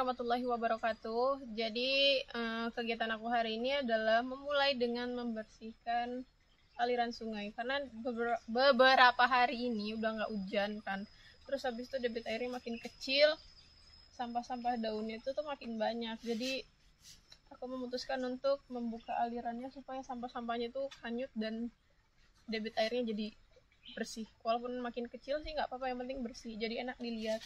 warahmatullahi wabarakatuh. Jadi kegiatan aku hari ini adalah memulai dengan membersihkan aliran sungai karena beberapa hari ini udah nggak hujan kan. Terus habis itu debit airnya makin kecil, sampah-sampah daunnya itu tuh makin banyak. Jadi aku memutuskan untuk membuka alirannya supaya sampah-sampahnya itu hanyut dan debit airnya jadi bersih. Walaupun makin kecil sih nggak apa-apa, yang penting bersih. Jadi enak dilihat.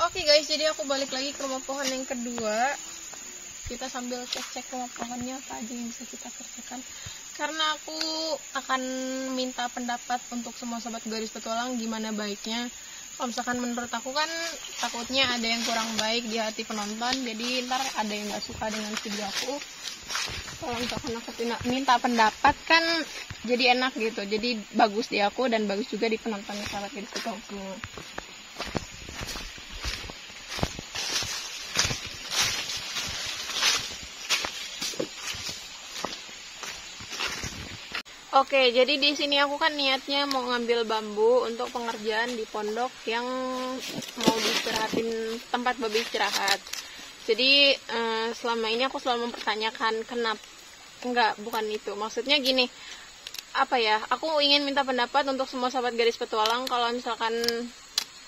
Oke guys, jadi aku balik lagi ke rumah pohon yang kedua. Kita sambil cek rumah pohonnya apa aja yang bisa kita kerjakan. Karena aku akan minta pendapat untuk semua sobat garis petualang gimana baiknya. Kalau misalkan menurut aku kan takutnya ada yang kurang baik di hati penonton, jadi ntar ada yang nggak suka dengan video aku. Kalau misalkan aku minta pendapat kan jadi enak gitu, jadi bagus di aku dan bagus juga di penontonnya sobat garis petualang semua. Oke, jadi di sini aku kan niatnya mau ngambil bambu untuk pengerjaan di pondok yang mau diistirahatin, tempat babi istirahat. Jadi selama ini aku selalu mempertanyakan bukan itu. Maksudnya gini, aku ingin minta pendapat untuk semua sahabat garis petualang kalau misalkan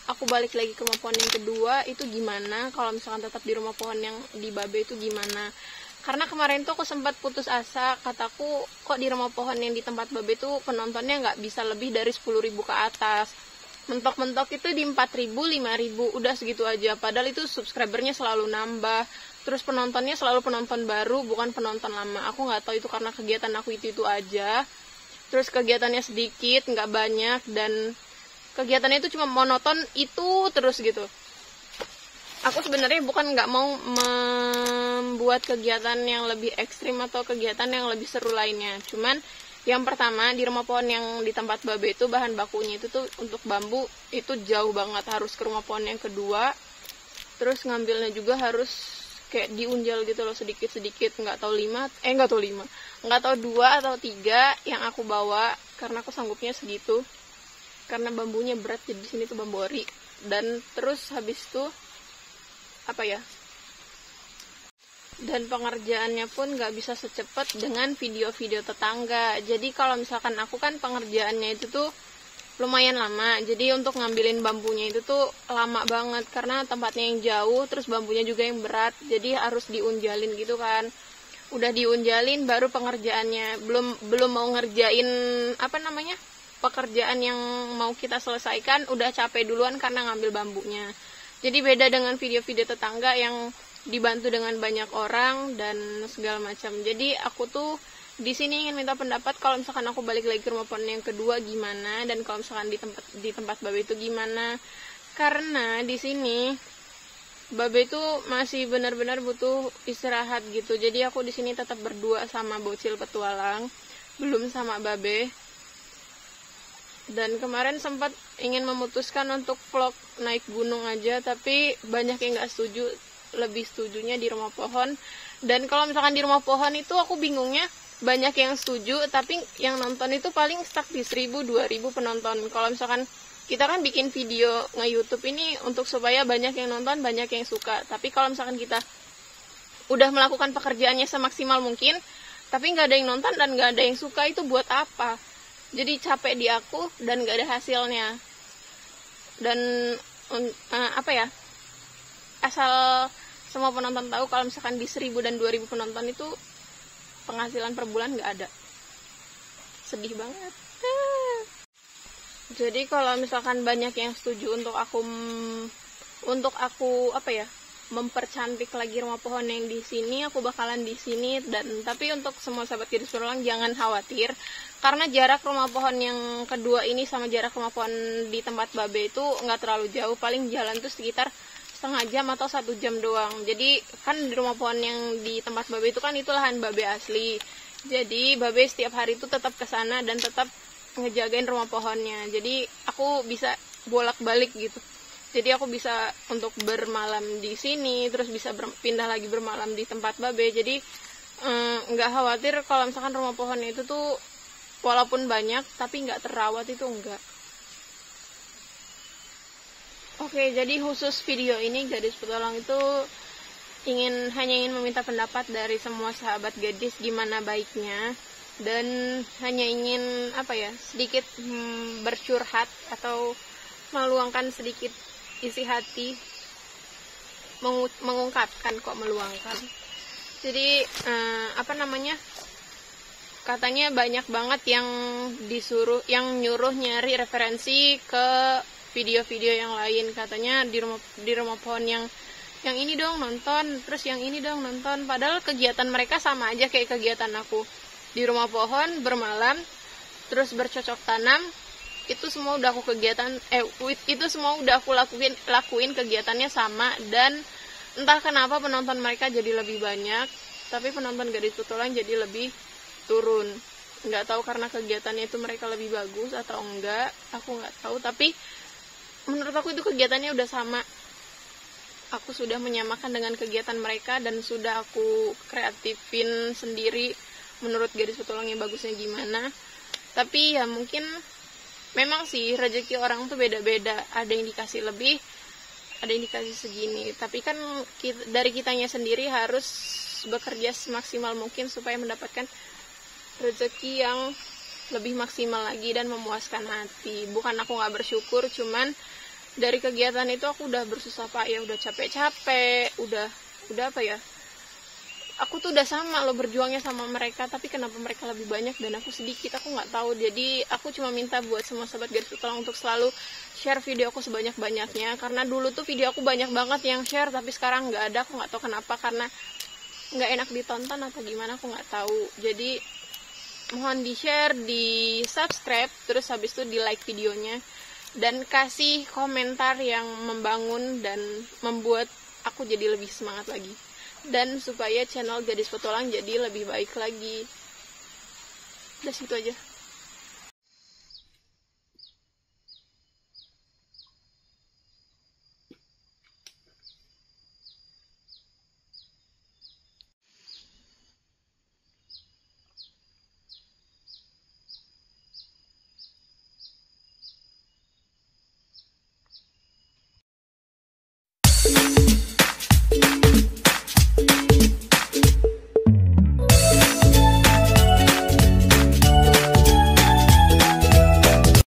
aku balik lagi ke rumah pohon yang kedua itu gimana, kalau misalkan tetap di rumah pohon yang di babe itu gimana. Karena kemarin tuh aku sempat putus asa, kataku kok di rumah pohon yang di tempat babe tuh penontonnya nggak bisa lebih dari 10.000 ke atas. Mentok-mentok itu di 4.000, 5.000, udah segitu aja. Padahal itu subscribernya selalu nambah. Terus penontonnya selalu penonton baru, bukan penonton lama. Aku nggak tahu itu karena kegiatan aku itu aja. Terus kegiatannya sedikit, nggak banyak, dan kegiatannya itu cuma monoton itu terus gitu. Aku sebenarnya bukan nggak mau membuat kegiatan yang lebih ekstrim atau kegiatan yang lebih seru lainnya. Cuman yang pertama di rumah pohon yang di tempat babe itu bahan bakunya itu tuh untuk bambu itu jauh banget, harus ke rumah pohon yang kedua. Terus ngambilnya juga harus kayak diunjal gitu loh, sedikit-sedikit, nggak tahu 2 atau 3 yang aku bawa karena aku sanggupnya segitu. Karena bambunya berat, jadi di sini tuh bambu ori. Dan terus habis itu dan pengerjaannya pun nggak bisa secepat dengan video-video tetangga. Jadi kalau misalkan aku kan pengerjaannya itu tuh lumayan lama, jadi untuk ngambilin bambunya itu tuh lama banget karena tempatnya yang jauh, terus bambunya juga yang berat, jadi harus diunjalin gitu kan. Udah diunjalin baru pengerjaannya, belum mau ngerjain pekerjaan yang mau kita selesaikan, udah capek duluan karena ngambil bambunya. Jadi beda dengan video-video tetangga yang dibantu dengan banyak orang dan segala macam. Jadi aku tuh di sini ingin minta pendapat kalau misalkan aku balik lagi ke rumah pohon yang kedua gimana, dan kalau misalkan di tempat babe itu gimana. Karena di sini babe itu masih benar-benar butuh istirahat gitu. Jadi aku di sini tetap berdua sama bocil petualang, belum sama babe. Dan kemarin sempat ingin memutuskan untuk vlog naik gunung aja, tapi banyak yang nggak setuju, lebih setujunya di rumah pohon. Dan kalau misalkan di rumah pohon itu aku bingungnya, banyak yang setuju, tapi yang nonton itu paling stuck di 1.000-2.000 penonton. Kalau misalkan kita kan bikin video nge-YouTube ini untuk supaya banyak yang nonton, banyak yang suka. Tapi kalau misalkan kita udah melakukan pekerjaannya semaksimal mungkin, tapi nggak ada yang nonton dan nggak ada yang suka, itu buat apa? Jadi capek di aku dan nggak ada hasilnya. Dan asal semua penonton tahu kalau misalkan di 1000 dan 2000 penonton itu penghasilan per bulan nggak ada. Sedih banget. Jadi kalau misalkan banyak yang setuju untuk aku mempercantik lagi rumah pohon yang di sini, aku bakalan di sini. Dan tapi untuk semua sahabat Gadis Petualang jangan khawatir, karena jarak rumah pohon yang kedua ini sama jarak rumah pohon di tempat Babe itu nggak terlalu jauh, paling jalan tuh sekitar setengah jam atau 1 jam doang. Jadi kan di rumah pohon yang di tempat Babe itu kan itu lahan Babe asli. Jadi Babe setiap hari itu tetap ke sana dan tetap ngejagain rumah pohonnya. Jadi aku bisa bolak-balik gitu. Jadi aku bisa untuk bermalam di sini, terus bisa pindah lagi bermalam di tempat Babe. Jadi nggak khawatir kalau misalkan rumah pohon itu tuh walaupun banyak tapi nggak terawat, itu enggak. Oke, jadi khusus video ini Gadis Petualang itu hanya ingin meminta pendapat dari semua sahabat gadis gimana baiknya, dan hanya ingin sedikit bercurhat atau meluangkan sedikit isi hati, mengungkapkan kok meluangkan. Jadi katanya banyak banget yang nyuruh nyari referensi ke video-video yang lain. Katanya di rumah pohon yang ini dong nonton, terus yang ini dong nonton. Padahal kegiatan mereka sama aja kayak kegiatan aku. Di rumah pohon bermalam, terus bercocok tanam, itu semua udah aku lakuin kegiatannya sama. Dan entah kenapa penonton mereka jadi lebih banyak, tapi penonton Gadis Petualang jadi lebih turun. Nggak tahu karena kegiatannya itu mereka lebih bagus atau enggak, aku nggak tahu. Tapi menurut aku itu kegiatannya udah sama. Aku sudah menyamakan dengan kegiatan mereka dan sudah aku kreatifin sendiri menurut Gadis Petualang yang bagusnya gimana. Tapi ya mungkin memang sih rezeki orang tuh beda-beda. Ada yang dikasih lebih, ada yang dikasih segini. Tapi kan dari kitanya sendiri harus bekerja semaksimal mungkin supaya mendapatkan rezeki yang lebih maksimal lagi dan memuaskan hati. Bukan aku nggak bersyukur, cuman dari kegiatan itu aku udah bersusah payah, udah capek-capek, udah aku tuh udah sama loh berjuangnya sama mereka, tapi kenapa mereka lebih banyak dan aku sedikit, aku nggak tahu. Jadi aku cuma minta buat semua sahabat Gadis Petualang untuk selalu share video aku sebanyak-banyaknya, karena dulu tuh video aku banyak banget yang share, tapi sekarang nggak ada. Aku nggak tahu kenapa, karena nggak enak ditonton atau gimana, aku nggak tahu. Jadi mohon di share, di subscribe, terus habis itu di like videonya, dan kasih komentar yang membangun dan membuat aku jadi lebih semangat lagi, dan supaya channel Gadis Petualang jadi lebih baik lagi. Udah situ aja.